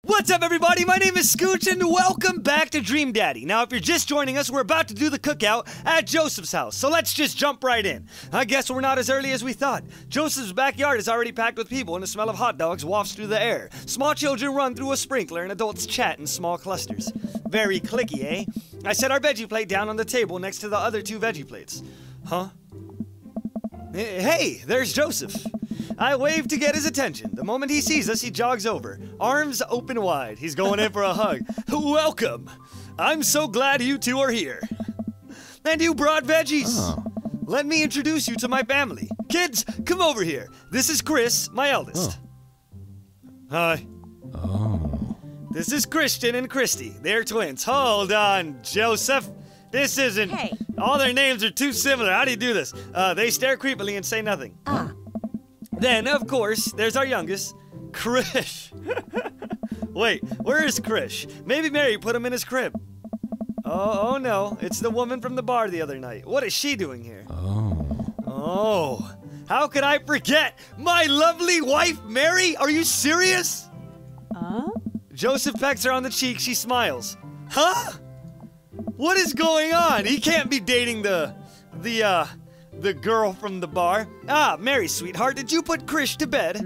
What's up, everybody? My name is Skooch, and welcome back to Dream Daddy. Now, if you're just joining us, we're about to do the cookout at Joseph's house, so let's just jump right in. I guess we're not as early as we thought. Joseph's backyard is already packed with people, and the smell of hot dogs wafts through the air. Small children run through a sprinkler, and adults chat in small clusters. Very clicky, eh? I set our veggie plate down on the table next to the other two veggie plates. Huh? Hey, there's Joseph. I wave to get his attention. The moment he sees us, he jogs over, arms open wide. He's going in for a hug. Welcome. I'm so glad you two are here. And you brought veggies. Oh. Let me introduce you to my family. Kids, come over here. This is Chris, my eldest. Oh. Hi. Oh. This is Christian and Christy. They're twins. Hold on, Joseph. This isn't... Hey. All their names are too similar. How do you do this? They stare creepily and say nothing. Then, of course, there's our youngest, Krish. Wait, where is Krish? Maybe Mary put him in his crib. Oh no, it's the woman from the bar the other night. What is she doing here? Oh, how could I forget? My lovely wife, Mary? Are you serious? Joseph pecks her on the cheek. She smiles. Huh? What is going on? He can't be dating the girl from the bar. Mary, sweetheart, did you put Krish to bed?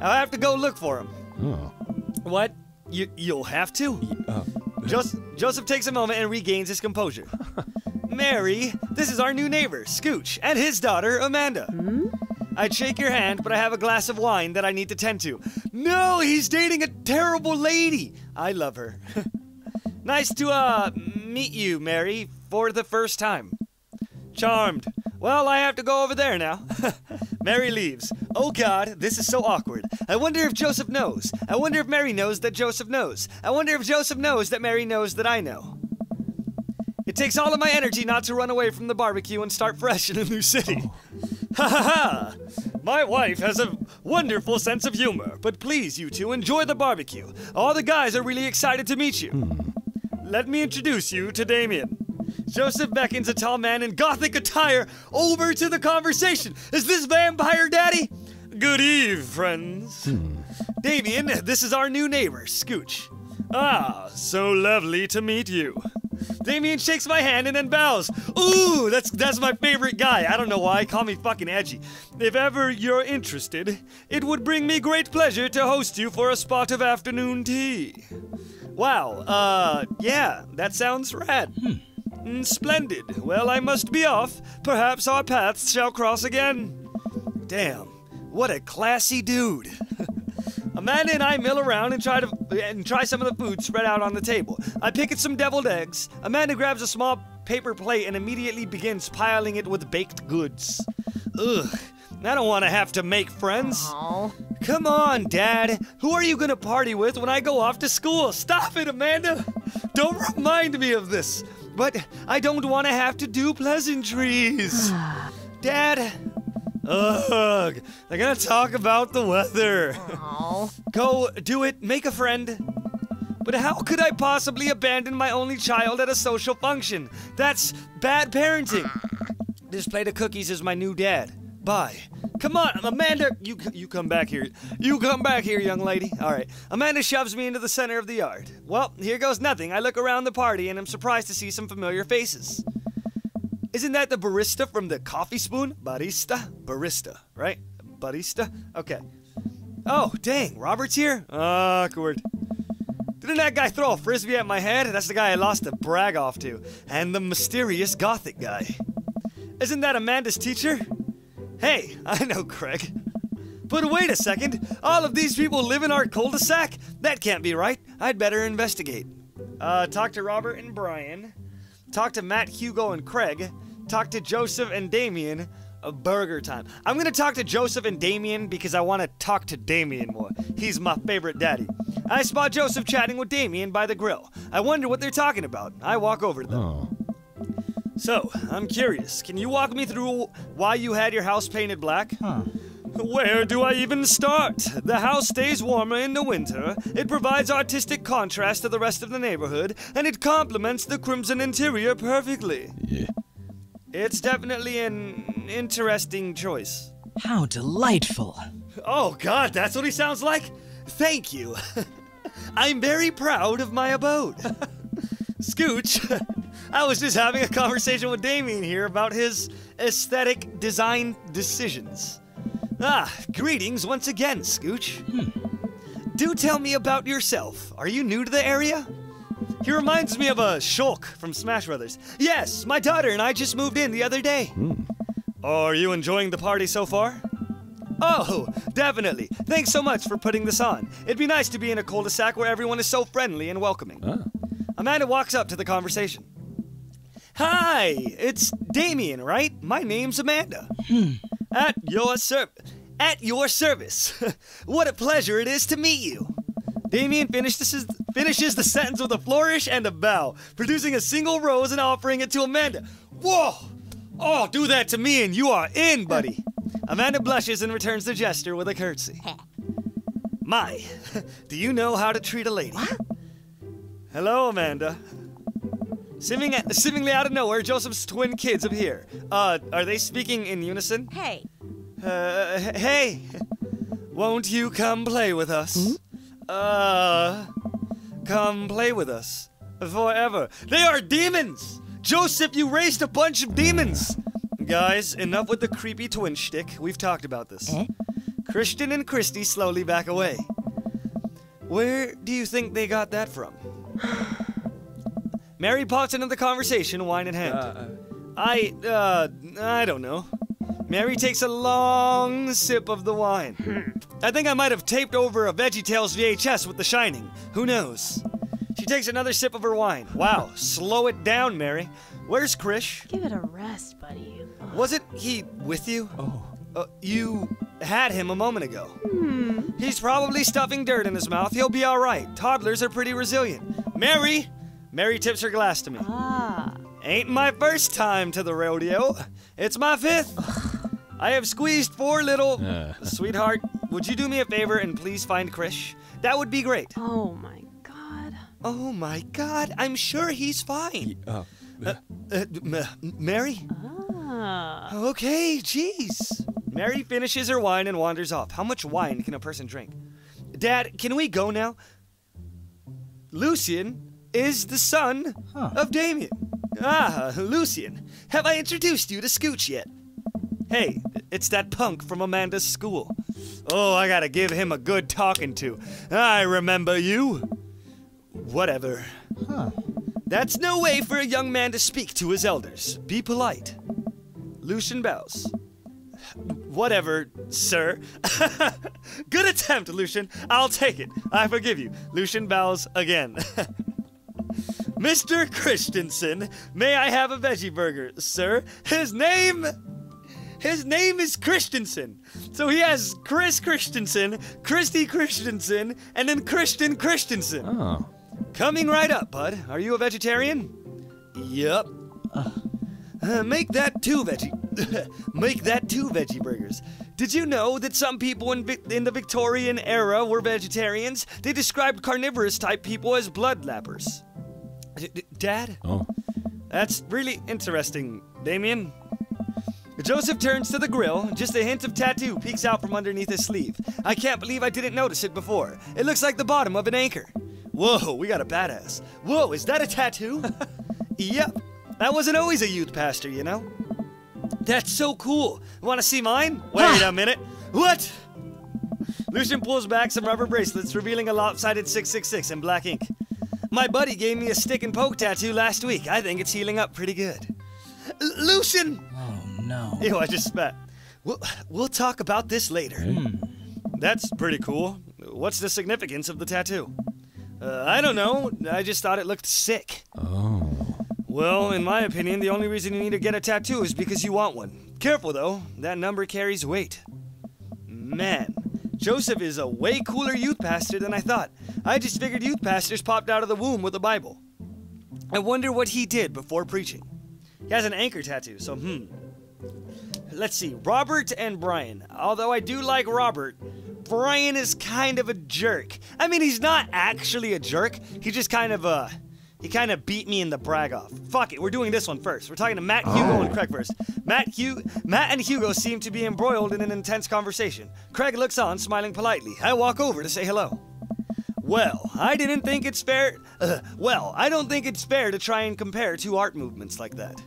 I'll have to go look for him. Oh. What? You'll have to? Joseph takes a moment and regains his composure. Mary, this is our new neighbor, Skooch, and his daughter, Amanda. I'd shake your hand, but I have a glass of wine that I need to tend to. No, he's dating a terrible lady. I love her. Nice to, meet you, Mary, for the first time. Charmed. Well, I have to go over there now. Mary leaves. Oh God, this is so awkward. I wonder if Joseph knows. I wonder if Mary knows that Joseph knows. I wonder if Joseph knows that Mary knows that I know. It takes all of my energy not to run away from the barbecue and start fresh in a new city. Ha ha ha! My wife has a wonderful sense of humor, but please, you two, enjoy the barbecue. All the guys are really excited to meet you. Let me introduce you to Damien. Joseph beckons a tall man in gothic attire over to the conversation. Is this Vampire Daddy? Good eve, friends. Damien, this is our new neighbor, Skooch. So lovely to meet you. Damien shakes my hand and then bows. Ooh, that's my favorite guy. I don't know why. Call me fucking edgy. If ever you're interested, it would bring me great pleasure to host you for a spot of afternoon tea. Wow, yeah, that sounds rad. Splendid. Well, I must be off. Perhaps our paths shall cross again. Damn, what a classy dude. Amanda and I mill around and try some of the food spread out on the table. I pick at some deviled eggs. Amanda grabs a small paper plate and immediately begins piling it with baked goods. Ugh, I don't want to have to make friends. Aww. Come on, Dad. Who are you gonna party with when I go off to school? Stop it, Amanda. Don't remind me of this. But I don't want to have to do pleasantries. Dad. Ugh. They're gonna talk about the weather. Aww. Go do it. Make a friend. But how could I possibly abandon my only child at a social function? That's bad parenting. This plate of cookies is my new dad. Bye. Come on, Amanda. You come back here. You come back here, young lady. All right. Amanda shoves me into the center of the yard. Well, here goes nothing. I look around the party and I'm surprised to see some familiar faces. Isn't that the barista from the Coffee Spoon? Barista, right? Barista? Okay. Oh, dang. Robert's here? Awkward. Didn't that guy throw a frisbee at my head? That's the guy I lost the brag off to. And the mysterious gothic guy. Isn't that Amanda's teacher? Hey, I know Craig. But wait a second, all of these people live in our cul-de-sac? That can't be right. I'd better investigate. Talk to Robert and Brian. Talk to Matt, Hugo, and Craig. Talk to Joseph and Damien. Burger time. I'm gonna talk to Joseph and Damien because I want to talk to Damien more. He's my favorite daddy. I spot Joseph chatting with Damien by the grill. I wonder what they're talking about. I walk over to them. So, I'm curious. Can you walk me through why you had your house painted black? Where do I even start? The house stays warmer in the winter, it provides artistic contrast to the rest of the neighborhood, and it complements the crimson interior perfectly. Yeah. It's definitely an interesting choice. How delightful. Oh God, that's what he sounds like? Thank you. I'm very proud of my abode. Skooch, I was just having a conversation with Damien here about his aesthetic design decisions. Greetings once again, Skooch. Do tell me about yourself. Are you new to the area? He reminds me of a Shulk from Smash Brothers. Yes, my daughter and I just moved in the other day. Are you enjoying the party so far? Oh, definitely. Thanks so much for putting this on. It'd be nice to be in a cul-de-sac where everyone is so friendly and welcoming. Amanda walks up to the conversation. Hi, it's Damien, right? My name's Amanda. At your service. What a pleasure it is to meet you. Damien finishes the sentence with a flourish and a bow, producing a single rose and offering it to Amanda. Whoa! Oh, do that to me and you are in, buddy. Amanda blushes and returns the gesture with a curtsy. My, do you know how to treat a lady? What? Hello, Amanda. Seemingly out of nowhere, Joseph's twin kids appear. Are they speaking in unison? Hey. Hey. Won't you come play with us? Come play with us. Forever. They are demons! Joseph, you raised a bunch of demons! Guys, enough with the creepy twin shtick. We've talked about this. Christian and Christy slowly back away. Where do you think they got that from? Mary pops into the conversation, wine in hand. I don't know. Mary takes a long sip of the wine. I think I might have taped over a VeggieTales VHS with The Shining. Who knows? She takes another sip of her wine. Wow, slow it down, Mary. Where's Krish? Give it a rest, buddy. Wasn't he with you? You had him a moment ago. He's probably stuffing dirt in his mouth. He'll be all right. Toddlers are pretty resilient. Mary! Mary tips her glass to me. Ain't my first time to the rodeo. It's my fifth. I have squeezed 4 little... Sweetheart, would you do me a favor and please find Krish? That would be great. Oh, my God. Oh, my God. I'm sure he's fine. Mary? Okay, jeez. Mary finishes her wine and wanders off. How much wine can a person drink? Dad, can we go now? Lucian is the son of Damien. Lucian. Have I introduced you to Skooch yet? Hey, it's that punk from Amanda's school. Oh, I gotta give him a good talking to. I remember you. Whatever. That's no way for a young man to speak to his elders. Be polite. Lucian bows. Whatever, sir. Good attempt, Lucian. I'll take it. I forgive you. Lucian bows again. Mr. Christensen, may I have a veggie burger, sir? His name is Christensen. So he has Chris Christensen, Christy Christensen, and then Christian Christensen. Coming right up, bud. Are you a vegetarian? Yup. Make that 2 veggie burgers. Did you know that some people in the Victorian era were vegetarians? They described carnivorous type people as bloodlappers. Dad? That's really interesting, Damien. Joseph turns to the grill. Just a hint of tattoo peeks out from underneath his sleeve. I can't believe I didn't notice it before. It looks like the bottom of an anchor. Whoa, we got a badass. Whoa, is that a tattoo? Yep. I wasn't always a youth pastor, you know? That's so cool. Want to see mine? Wait a minute. What? Lucian pulls back some rubber bracelets, revealing a lopsided 666 in black ink. My buddy gave me a stick and poke tattoo last week. I think it's healing up pretty good. Lucian! Oh, no. Ew, I just spat. We'll talk about this later. That's pretty cool. What's the significance of the tattoo? I don't know. I just thought it looked sick. Well, in my opinion, the only reason you need to get a tattoo is because you want one. Careful, though. That number carries weight. Man, Joseph is a way cooler youth pastor than I thought. I just figured youth pastors popped out of the womb with a Bible. I wonder what he did before preaching. He has an anchor tattoo, so Let's see, Robert and Brian. Although I do like Robert, Brian is kind of a jerk. I mean, he's not actually a jerk. He just kind of beat me in the brag off. Fuck it, we're doing this one first. We're talking to Matt, Hugo, and Craig first. Matt and Hugo seem to be embroiled in an intense conversation. Craig looks on, smiling politely. I walk over to say hello. Well, I didn't think it's fair. I don't think it's fair to try and compare two art movements like that.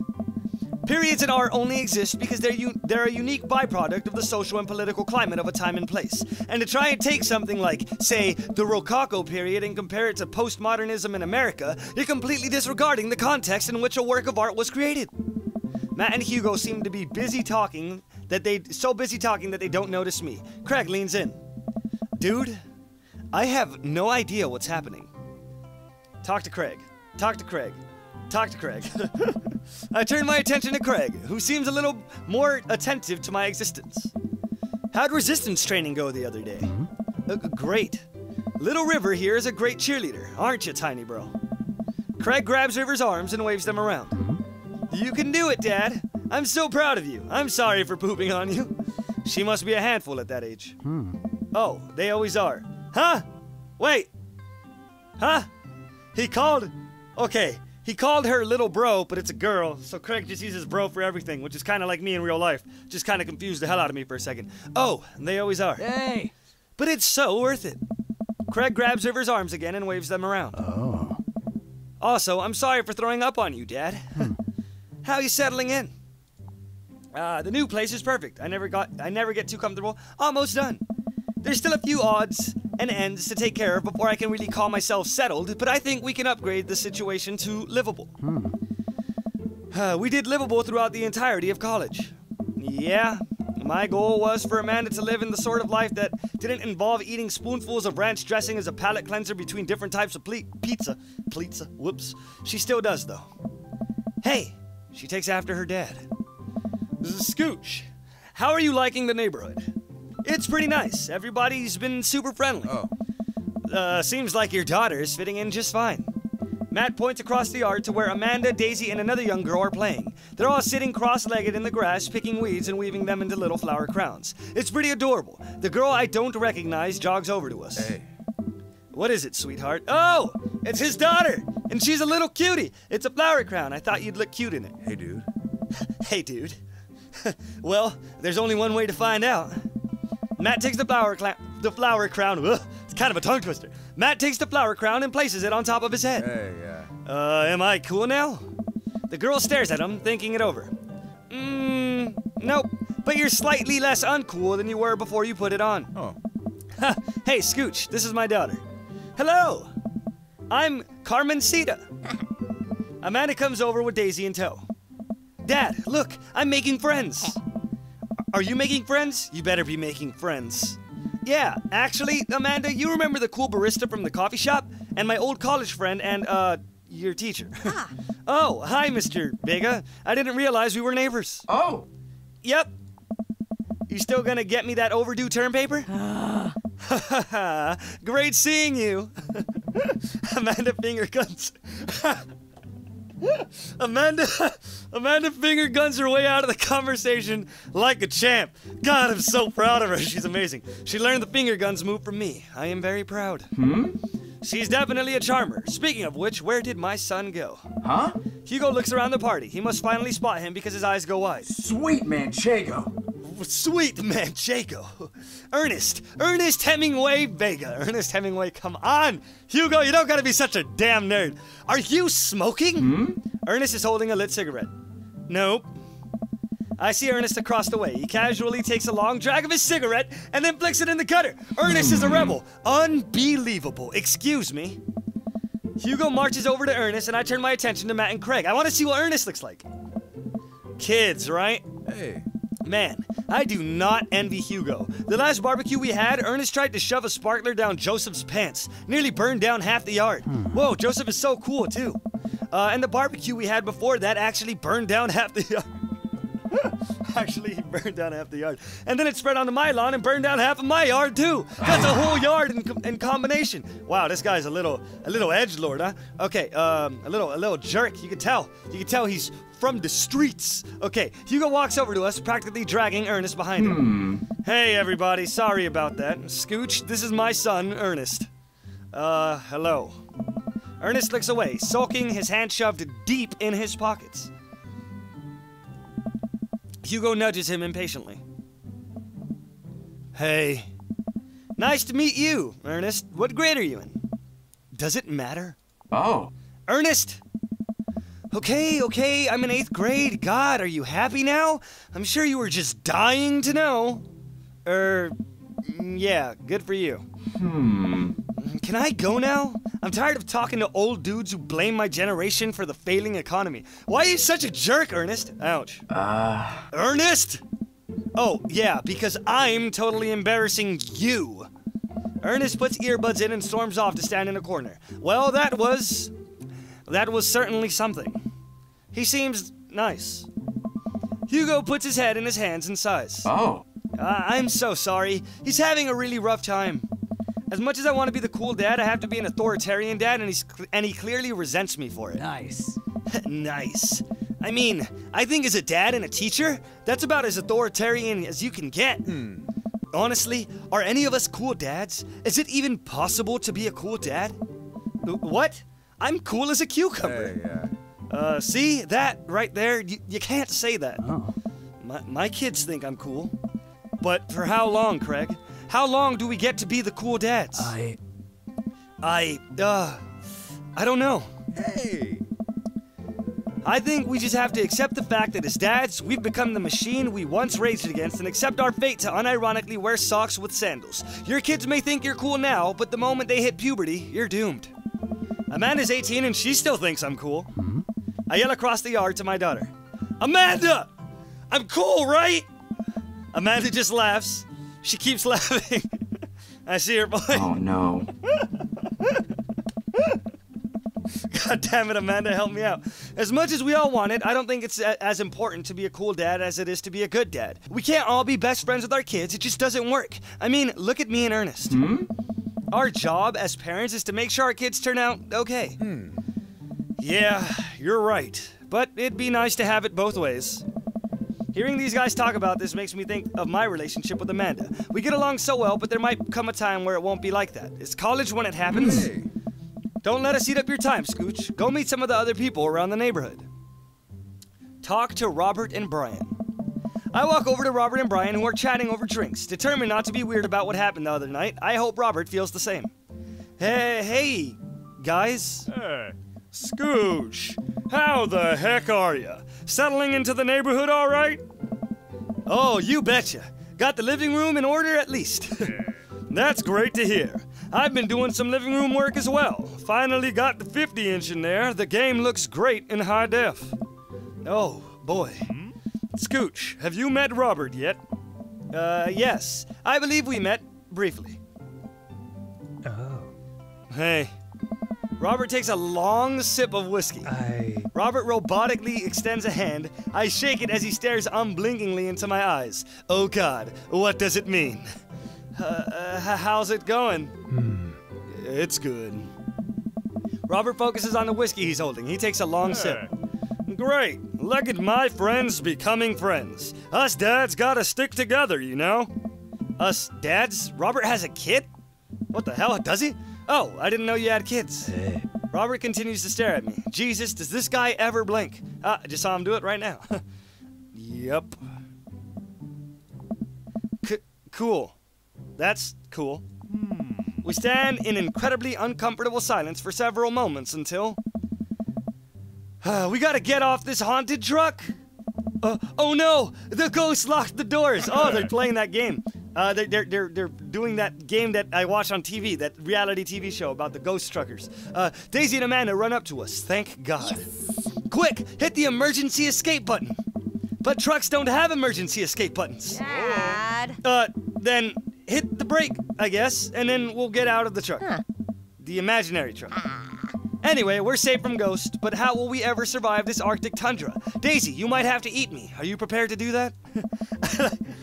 Periods in art only exist because they're a unique byproduct of the social and political climate of a time and place. And to try and take something like, say, the Rococo period and compare it to postmodernism in America, you're completely disregarding the context in which a work of art was created. Matt and Hugo seem to be so busy talking that they don't notice me. Craig leans in. Dude, I have no idea what's happening. Talk to Craig. Talk to Craig. Talk to Craig. I turn my attention to Craig, who seems a little more attentive to my existence. How'd resistance training go the other day? Great. Little River here is a great cheerleader, aren't you, tiny bro? Craig grabs River's arms and waves them around. You can do it, Dad. I'm so proud of you. I'm sorry for pooping on you. She must be a handful at that age. Oh, they always are. Huh? Wait. Huh? He called... Okay, he called her little bro, but it's a girl, so Craig just uses bro for everything, which is kind of like me in real life. Just kind of confused the hell out of me for a second. Oh, they always are. Hey! But it's so worth it. Craig grabs River's arms again and waves them around. Oh. Also, I'm sorry for throwing up on you, Dad. How are you settling in? The new place is perfect. I never get too comfortable. Almost done. There's still a few odds and ends to take care of before I can really call myself settled, but I think we can upgrade the situation to livable. We did livable throughout the entirety of college. Yeah, my goal was for Amanda to live in the sort of life that didn't involve eating spoonfuls of ranch dressing as a palate cleanser between different types of pizza. Whoops. She still does, though. Hey, she takes after her dad. This is Skooch. How are you liking the neighborhood? It's pretty nice. Everybody's been super friendly. Seems like your daughter is fitting in just fine. Matt points across the yard to where Amanda, Daisy, and another young girl are playing. They're all sitting cross-legged in the grass, picking weeds and weaving them into little flower crowns. It's pretty adorable. The girl I don't recognize jogs over to us. Hey. What is it, sweetheart? Oh, it's his daughter, and she's a little cutie. It's a flower crown. I thought you'd look cute in it. Hey, dude. Hey, dude. Well, there's only one way to find out. Matt takes the flower crown. Ugh, it's kind of a tongue twister. Matt takes the flower crown and places it on top of his head. Hey, yeah. Am I cool now? The girl stares at him, thinking it over. Nope. But you're slightly less uncool than you were before you put it on. Oh. Hey, Skooch, this is my daughter. Hello. I'm Carmencita. Amanda comes over with Daisy in tow. Dad, look, I'm making friends. Are you making friends? You better be making friends. Yeah, actually, Amanda, you remember the cool barista from the coffee shop? And my old college friend and, your teacher. Oh, hi, Mr. Vega. I didn't realize we were neighbors. Oh! Yep. You still gonna get me that overdue term paper? Great seeing you. Amanda finger guns. Amanda finger guns her way out of the conversation like a champ. God, I'm so proud of her. She's amazing. She learned the finger guns move from me. I am very proud. She's definitely a charmer. Speaking of which, where did my son go? Huh? Hugo looks around the party. He must finally spot him because his eyes go wide. Sweet Manchego. Sweet Manchego. Ernest Hemingway Vega. Ernest Hemingway, come on. Hugo, you don't gotta be such a damn nerd. Are you smoking? Ernest is holding a lit cigarette. Nope. I see Ernest across the way. He casually takes a long drag of his cigarette and then flicks it in the gutter. Ernest is a rebel. Unbelievable. Excuse me. Hugo marches over to Ernest and I turn my attention to Matt and Craig. I want to see what Ernest looks like. Kids, right? Hey. Man, I do not envy Hugo. The last barbecue we had, Ernest tried to shove a sparkler down Joseph's pants. Nearly burned down half the yard. Whoa, Joseph is so cool, too. And the barbecue we had before that actually burned down half the yard. Actually, he burned down half the yard. And then it spread onto my lawn and burned down half of my yard, too. That's a whole yard in combination. Wow, this guy's a little edgelord, huh? Okay, a little jerk. You can tell he's from the streets. Okay, Hugo walks over to us, practically dragging Ernest behind him. Hey, everybody, sorry about that. Skooch, this is my son, Ernest. Hello. Ernest looks away, sulking, his hand shoved deep in his pockets. Hugo nudges him impatiently. Hey. Nice to meet you, Ernest. What grade are you in? does it matter? Oh. Ernest! Okay, I'm in 8th grade. God, are you happy now? I'm sure you were just dying to know. Yeah, good for you. Can I go now? I'm tired of talking to old dudes who blame my generation for the failing economy. Why are you such a jerk, Ernest? Ouch. Ernest! Oh, yeah, because I'm totally embarrassing you. Ernest puts earbuds in and storms off to stand in a corner. Well, that was certainly something. He seems nice. Hugo puts his head in his hands and sighs. Oh. I'm so sorry. He's having a really rough time. As much as I want to be the cool dad, I have to be an authoritarian dad, and he clearly resents me for it. Nice. Nice. I mean, I think as a dad and a teacher, that's about as authoritarian as you can get. Honestly, are any of us cool dads? Is it even possible to be a cool dad? What? I'm cool as a cucumber. Hey, See? That right there? You can't say that. Oh. My kids think I'm cool. But for how long, Craig? How long do we get to be the cool dads? I don't know. Hey! I think we just have to accept the fact that as dads, we've become the machine we once raged against and accept our fate to unironically wear socks with sandals. Your kids may think you're cool now, but the moment they hit puberty, you're doomed. Amanda's 18 and she still thinks I'm cool. I yell across the yard to my daughter. Amanda! I'm cool, right? Amanda just laughs. She keeps laughing. I see her point. Oh, no. God damn it, Amanda, help me out. As much as we all want it, I don't think it's as important to be a cool dad as it is to be a good dad. We can't all be best friends with our kids. It just doesn't work. I mean, look at me and Ernest. Our job as parents is to make sure our kids turn out okay. Yeah, you're right. But it'd be nice to have it both ways. Hearing these guys talk about this makes me think of my relationship with Amanda. We get along so well, but there might come a time where it won't be like that. It's college when it happens. Hey! Don't let us eat up your time, Skooch. Go meet some of the other people around the neighborhood. Talk to Robert and Brian. I walk over to Robert and Brian, who are chatting over drinks, determined not to be weird about what happened the other night. I hope Robert feels the same. Hey, guys. Hey, Skooch, how the heck are ya? Settling into the neighborhood all right? Oh, you betcha. Got the living room in order at least. That's great to hear. I've been doing some living room work as well. Finally got the 50-inch in there. The game looks great in high def. Oh, boy. Skooch, have you met Robert yet? Yes. I believe we met briefly. Oh. Hey. Robert takes a long sip of whiskey. Robert robotically extends a hand. I shake it as he stares unblinkingly into my eyes. Oh God, what does it mean? How's it going? It's good. Robert focuses on the whiskey he's holding. He takes a long sip. Great. Look at my friends becoming friends. Us dads gotta stick together, you know? Us dads? Robert has a kid? What the hell, does he? Oh, I didn't know you had kids. Robert continues to stare at me. Jesus, does this guy ever blink? I just saw him do it right now. Yep. Cool. That's cool. We stand in incredibly uncomfortable silence for several moments until... we gotta get off this haunted truck. Oh no! The ghosts locked the doors! Oh, they're playing that game. They're doing that game that I watch on TV, that reality TV show about the ghost truckers. Daisy and Amanda run up to us, thank God. Yes. Quick, hit the emergency escape button. But trucks don't have emergency escape buttons. Dad. Then hit the brake, I guess, and then we'll get out of the truck. The imaginary truck. Anyway, we're safe from ghosts, but how will we ever survive this Arctic tundra? Daisy, you might have to eat me. Are you prepared to do that?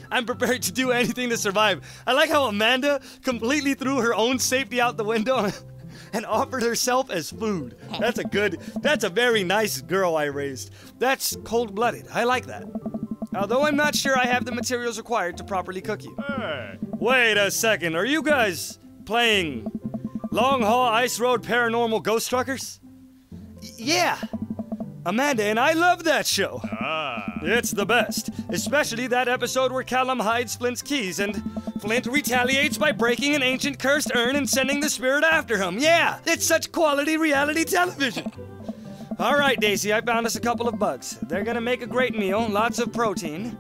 I'm prepared to do anything to survive. I like how Amanda completely threw her own safety out the window and offered herself as food. That's a very nice girl I raised. That's cold-blooded. I like that. Although I'm not sure I have the materials required to properly cook you. Hey, wait a second. Are you guys playing Long Haul Ice Road Paranormal Ghost Truckers? Yeah. Amanda and I love that show. It's the best, especially that episode where Callum hides Flint's keys and Flint retaliates by breaking an ancient cursed urn and sending the spirit after him. Yeah, it's such quality reality television. All right, Daisy, I found us a couple of bugs. They're gonna make a great meal, lots of protein.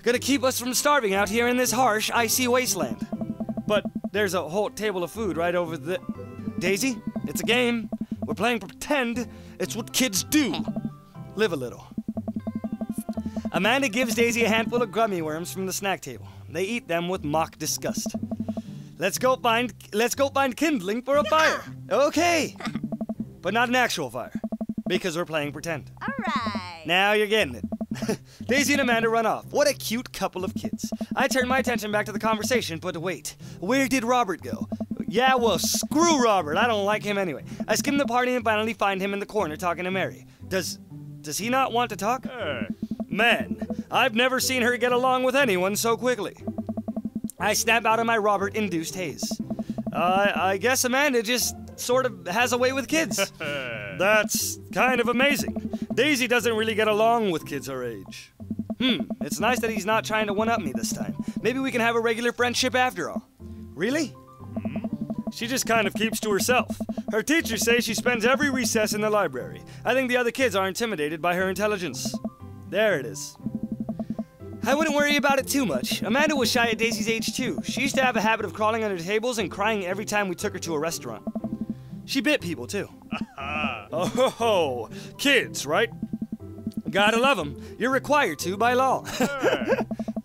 Gonna keep us from starving out here in this harsh, icy wasteland. But there's a whole table of food right over the... Daisy, it's a game. We're playing pretend. It's what kids do. Live a little. Amanda gives Daisy a handful of gummy worms from the snack table. They eat them with mock disgust. Let's go find kindling for a fire. Okay. But not an actual fire. Because we're playing pretend. All right. Now you're getting it. Daisy and Amanda run off. What a cute couple of kids. I turn my attention back to the conversation, but wait. Where did Robert go? Yeah, well, screw Robert. I don't like him anyway. I skim the party and finally find him in the corner talking to Mary. Does he not want to talk? Man, I've never seen her get along with anyone so quickly. I snap out of my Robert-induced haze. I guess Amanda just sort of has a way with kids. That's kind of amazing. Daisy doesn't really get along with kids her age. It's nice that he's not trying to one-up me this time. Maybe we can have a regular friendship after all. Really? She just kind of keeps to herself. Her teachers say she spends every recess in the library. I think the other kids are intimidated by her intelligence. There it is. I wouldn't worry about it too much. Amanda was shy at Daisy's age too. She used to have a habit of crawling under tables and crying every time we took her to a restaurant. She bit people too. Oh, kids, right? Gotta love them. You're required to by law.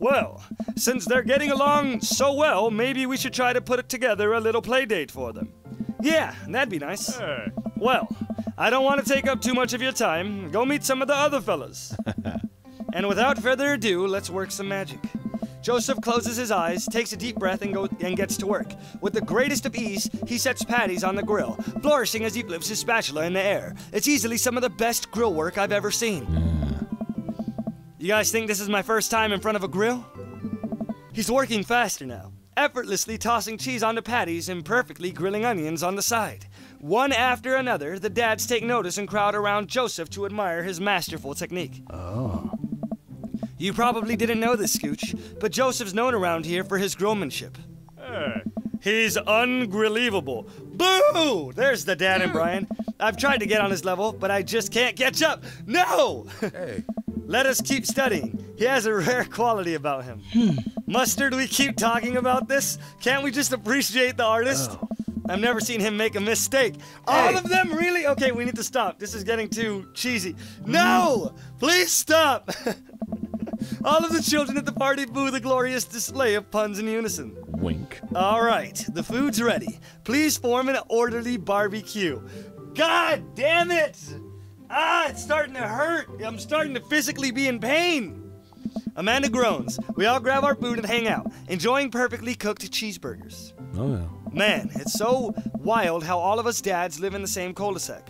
Well, since they're getting along so well, maybe we should try to put together a little play date for them. Yeah, that'd be nice. Well, I don't want to take up too much of your time. Go meet some of the other fellas. And without further ado, let's work some magic. Joseph closes his eyes, takes a deep breath, and gets to work. With the greatest of ease, he sets patties on the grill, flourishing as he flips his spatula in the air. It's easily some of the best grill work I've ever seen. You guys think this is my first time in front of a grill? He's working faster now, effortlessly tossing cheese onto patties and perfectly grilling onions on the side. One after another, the dads take notice and crowd around Joseph to admire his masterful technique. Oh. You probably didn't know this, Skooch, but Joseph's known around here for his grillmanship. He's ungrillevable. Boo! There's the dad and Brian. I've tried to get on his level, but I just can't catch up. No! Hey. Let us keep studying. He has a rare quality about him. Mustard, we keep talking about this? Can't we just appreciate the artist? Oh. I've never seen him make a mistake. All of them, really? Okay, we need to stop. This is getting too cheesy. No! Please stop! All of the children at the party boo the glorious display of puns in unison. Wink. All right, the food's ready. Please form an orderly barbecue. God damn it! It's starting to hurt. I'm starting to physically be in pain. Amanda groans. We all grab our food and hang out, enjoying perfectly cooked cheeseburgers. Oh, yeah. Man, it's so wild how all of us dads live in the same cul-de-sac.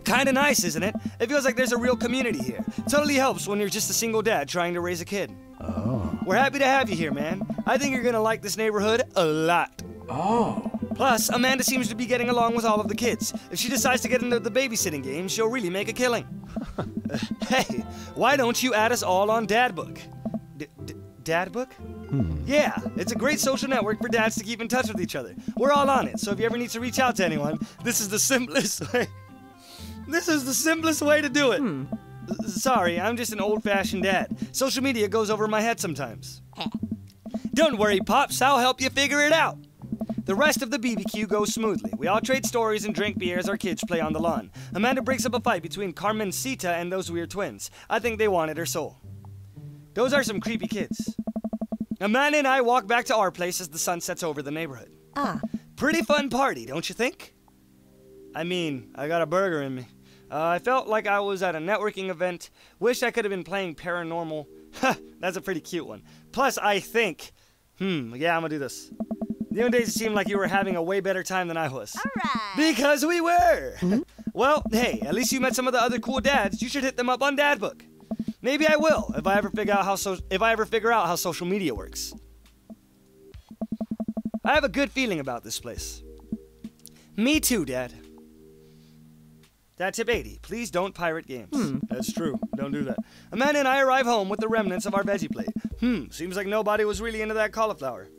Kinda nice, isn't it? It feels like there's a real community here. Totally helps when you're just a single dad trying to raise a kid. Oh. We're happy to have you here, man. I think you're gonna like this neighborhood a lot. Oh. Plus, Amanda seems to be getting along with all of the kids. If she decides to get into the babysitting game, she'll really make a killing. Hey, why don't you add us all on Dadbook? Dadbook? Yeah, it's a great social network for dads to keep in touch with each other. We're all on it, so if you ever need to reach out to anyone, this is the simplest way. This is the simplest way to do it. Sorry, I'm just an old-fashioned dad. Social media goes over my head sometimes. Don't worry, Pops, I'll help you figure it out. The rest of the BBQ goes smoothly. We all trade stories and drink beer as our kids play on the lawn. Amanda breaks up a fight between Carmencita and those weird twins. I think they wanted her soul. Those are some creepy kids. Amanda and I walk back to our place as the sun sets over the neighborhood. Pretty fun party, don't you think? I mean, I got a burger in me. I felt like I was at a networking event. Wish I could have been playing paranormal. That's a pretty cute one. Plus, I think... yeah, I'm gonna do this. You and Daisy seemed like you were having a way better time than I was. All right. Because we were! Well, hey, at least you met some of the other cool dads. You should hit them up on Dadbook. Maybe I will, if I ever figure out how social media works. I have a good feeling about this place. Me too, Dad. That tip 80. Please don't pirate games. That's true. Don't do that. Amanda and I arrive home with the remnants of our veggie plate. Seems like nobody was really into that cauliflower.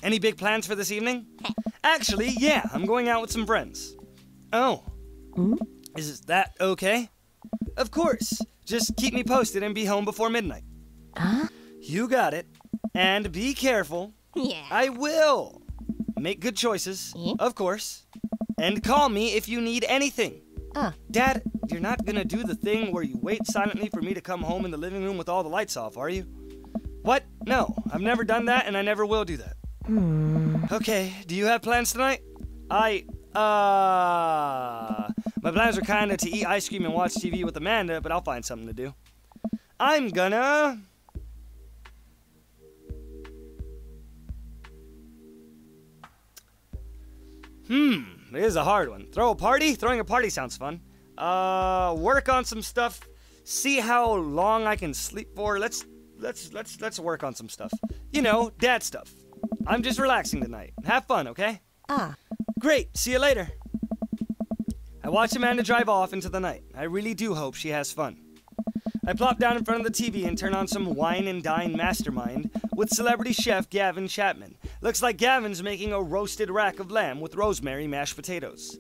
Any big plans for this evening? Actually, yeah, I'm going out with some friends. Oh. Is that okay? Of course. Just keep me posted and be home before midnight. You got it. And be careful. Yeah. I will. Make good choices, of course. And call me if you need anything. Dad, you're not gonna do the thing where you wait silently for me to come home in the living room with all the lights off, are you? What? No, I've never done that and I never will do that. Okay, do you have plans tonight? My plans are kinda to eat ice cream and watch TV with Amanda, but I'll find something to do. I'm gonna... It is a hard one. Throw a party? Throwing a party sounds fun. Work on some stuff. See how long I can sleep for. Let's work on some stuff. You know, dad stuff. I'm just relaxing tonight. Have fun, okay? Great. See you later. I watch Amanda drive off into the night. I really do hope she has fun. I plop down in front of the TV and turn on some Wine and Dine Mastermind with celebrity chef Gavin Chapman. Looks like Gavin's making a roasted rack of lamb with rosemary mashed potatoes.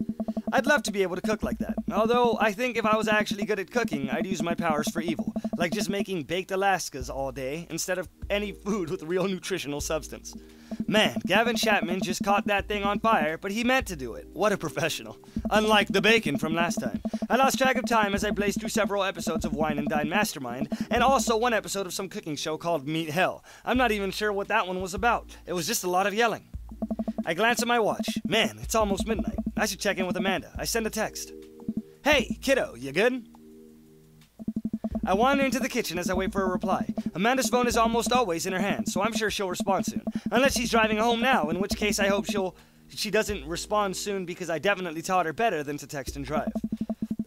I'd love to be able to cook like that, although I think if I was actually good at cooking, I'd use my powers for evil, like just making baked Alaskas all day instead of any food with real nutritional substance. Man, Gavin Chapman just caught that thing on fire, but he meant to do it. What a professional. Unlike the bacon from last time. I lost track of time as I blazed through several episodes of Wine and Dine Mastermind, and also one episode of some cooking show called Meat Hell. I'm not even sure what that one was about. It was just a lot of yelling. I glance at my watch. Man, it's almost midnight. I should check in with Amanda. I send a text. Hey, kiddo, you good? I wander into the kitchen as I wait for a reply. Amanda's phone is almost always in her hand, so I'm sure she'll respond soon. Unless she's driving home now, in which case I hope she doesn't respond soon because I definitely taught her better than to text and drive.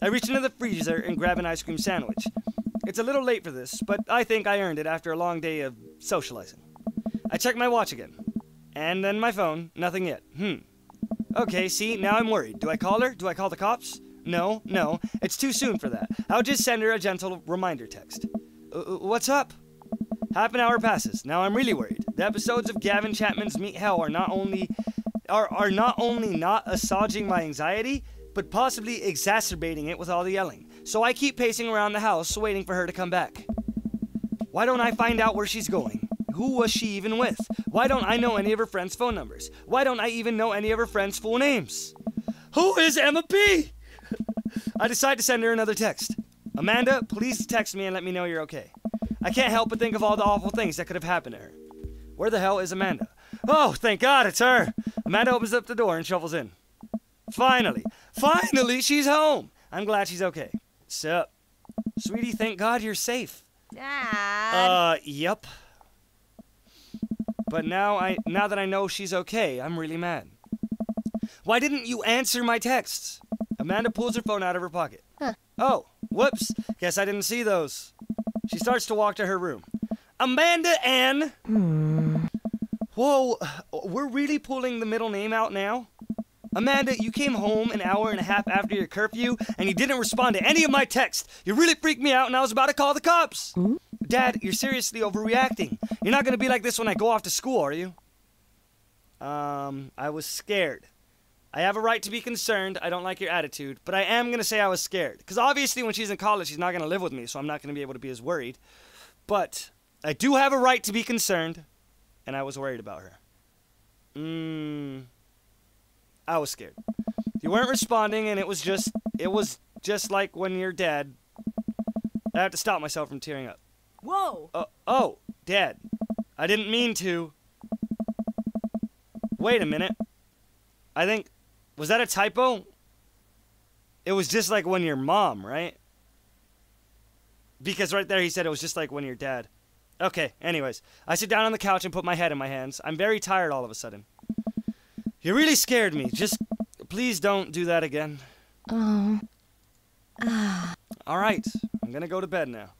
I reach into the freezer and grab an ice cream sandwich. It's a little late for this, but I think I earned it after a long day of socializing. I check my watch again. And then my phone. Nothing yet. Okay, see, now I'm worried. Do I call her? Do I call the cops? No, it's too soon for that. I'll just send her a gentle reminder text. What's up? Half an hour passes. Now I'm really worried. The episodes of Gavin Chapman's Meat Hell are not only not assuaging my anxiety, but possibly exacerbating it with all the yelling. So I keep pacing around the house, waiting for her to come back. Why don't I find out where she's going? Who was she even with? Why don't I know any of her friends' phone numbers? Why don't I even know any of her friends' full names? Who is Emma P? I decide to send her another text. Amanda, please text me and let me know you're okay. I can't help but think of all the awful things that could have happened to her. Where the hell is Amanda? Oh, thank God, it's her. Amanda opens up the door and shuffles in. Finally, she's home. I'm glad she's okay. Sup? Sweetie, thank God you're safe. Dad. Yep. But now that I know she's okay, I'm really mad. Why didn't you answer my texts? Amanda pulls her phone out of her pocket. Oh, whoops. Guess I didn't see those. She starts to walk to her room. Amanda Ann! Whoa, we're really pulling the middle name out now? Amanda, you came home an hour and a half after your curfew, and you didn't respond to any of my texts. You really freaked me out, and I was about to call the cops. Dad, you're seriously overreacting. You're not going to be like this when I go off to school, are you? I was scared. I have a right to be concerned. I don't like your attitude, but I am going to say I was scared. Because obviously when she's in college, she's not going to live with me, so I'm not going to be able to be as worried. But I do have a right to be concerned, and I was worried about her. I was scared. You weren't responding, and it was just like when your dad... I have to stop myself from tearing up. Whoa. Oh, Dad. I didn't mean to. Wait a minute. I think... Was that a typo? It was just like when your mom, right? Because right there he said it was just like when your dad. Okay, anyways. I sit down on the couch and put my head in my hands. I'm very tired all of a sudden. You really scared me. Just please don't do that again. Oh. All right. I'm going to go to bed now.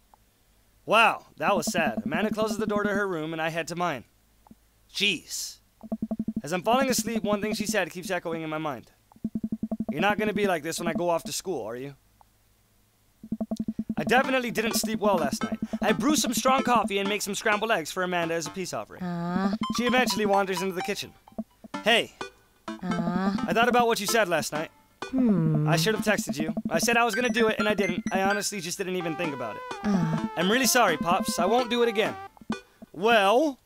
Wow, that was sad. Amanda closes the door to her room and I head to mine. Jeez. As I'm falling asleep, one thing she said keeps echoing in my mind. You're not gonna be like this when I go off to school, are you? I definitely didn't sleep well last night. I brew some strong coffee and make some scrambled eggs for Amanda as a peace offering. She eventually wanders into the kitchen. Hey, I thought about what you said last night. I should have texted you. I said I was gonna do it and I didn't. I honestly just didn't even think about it. I'm really sorry, Pops. I won't do it again. Well,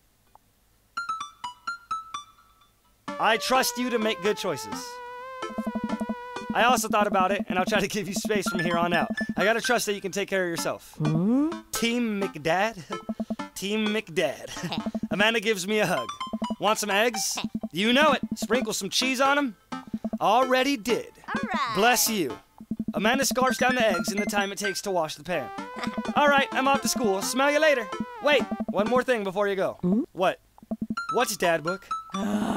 I trust you to make good choices. I also thought about it, and I'll try to give you space from here on out. I gotta trust that you can take care of yourself. Team McDad? Team McDad. Amanda gives me a hug. Want some eggs? You know it. Sprinkle some cheese on them. Already did. All right. Bless you. Amanda scarfs down the eggs in the time it takes to wash the pan. All right, I'm off to school. Smell you later. Wait, one more thing before you go. What? What's Dadbook?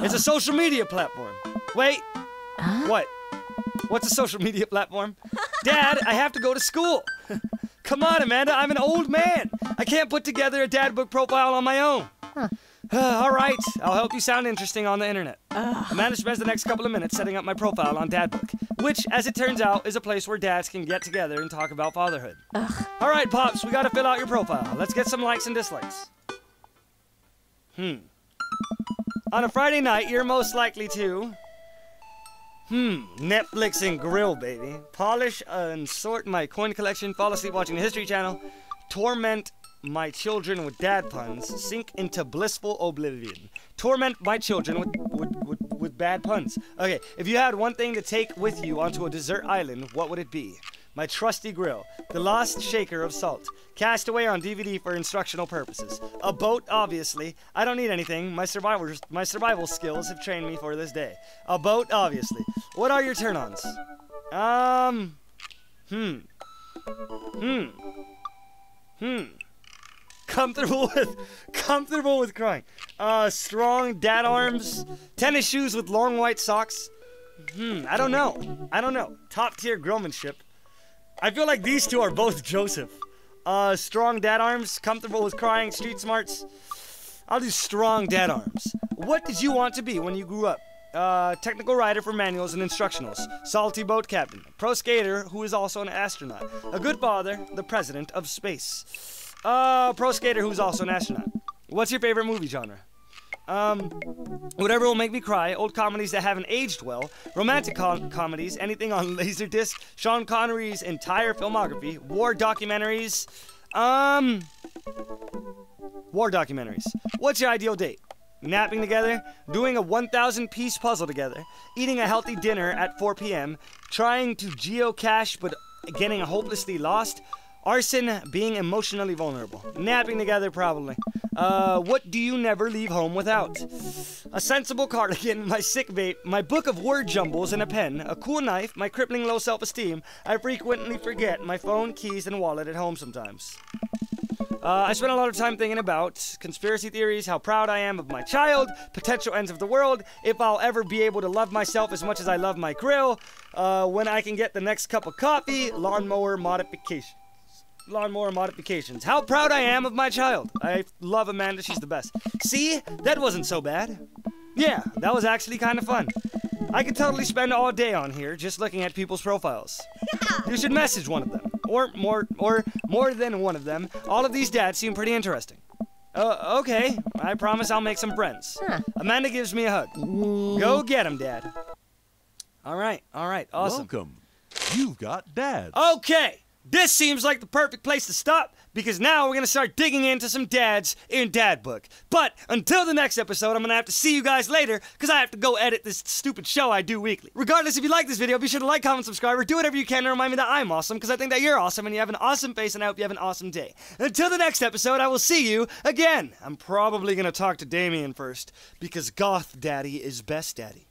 It's a social media platform. Wait. What? What's a social media platform? Dad, I have to go to school. Come on, Amanda, I'm an old man. I can't put together a Dadbook profile on my own. All right, I'll help you sound interesting on the internet. Amanda spends the next couple of minutes setting up my profile on Dadbook, which, as it turns out, is a place where dads can get together and talk about fatherhood. All right, Pops, we gotta fill out your profile. Let's get some likes and dislikes. On a Friday night, you're most likely to... Netflix and grill, baby. Polish and sort my coin collection, fall asleep watching the History Channel, torment my children with dad puns, sink into blissful oblivion. Torment my children with bad puns. Okay, if you had one thing to take with you onto a desert island, what would it be? My trusty grill, the lost shaker of salt, cast away on DVD for instructional purposes. A boat, obviously. I don't need anything. My survival skills have trained me for this day. A boat, obviously. What are your turn-ons? Comfortable with crying. Strong dad arms. Tennis shoes with long white socks. I don't know. Top tier grillmanship. I feel like these two are both Joseph. Strong dad arms, comfortable with crying, street smarts. I'll do strong dad arms. What did you want to be when you grew up? Technical writer for manuals and instructionals. Salty boat captain. Pro skater who is also an astronaut. A good father, the president of space. Pro skater who's also an astronaut. What's your favorite movie genre? Whatever will make me cry, old comedies that haven't aged well, romantic comedies, anything on Laserdisc, Sean Connery's entire filmography, war documentaries. War documentaries. What's your ideal date? Napping together, doing a 1,000-piece puzzle together, eating a healthy dinner at 4 p.m., trying to geocache but getting hopelessly lost, arson, being emotionally vulnerable. Napping together, probably. What do you never leave home without? A sensible cardigan, my sick vape, my book of word jumbles and a pen, a cool knife, my crippling low self-esteem. I frequently forget my phone, keys, and wallet at home sometimes. I spent a lot of time thinking about conspiracy theories, how proud I am of my child, potential ends of the world, if I'll ever be able to love myself as much as I love my grill, when I can get the next cup of coffee, lawnmower modifications. How proud I am of my child. I love Amanda, she's the best. See, that wasn't so bad. Yeah, that was actually kind of fun. I could totally spend all day on here just looking at people's profiles. You should message one of them, or more than one of them. All of these dads seem pretty interesting. Okay, I promise I'll make some friends. Amanda gives me a hug. Go get him, Dad. All right, awesome. Welcome. You've got dads. Okay. This seems like the perfect place to stop, because now we're going to start digging into some dads in Dadbook. But until the next episode, I'm going to have to see you guys later, because I have to go edit this stupid show I do weekly. Regardless, if you like this video, be sure to like, comment, subscribe, or do whatever you can to remind me that I'm awesome, because I think that you're awesome, and you have an awesome face, and I hope you have an awesome day. Until the next episode, I will see you again. I'm probably going to talk to Damien first, because Goth Daddy is best daddy.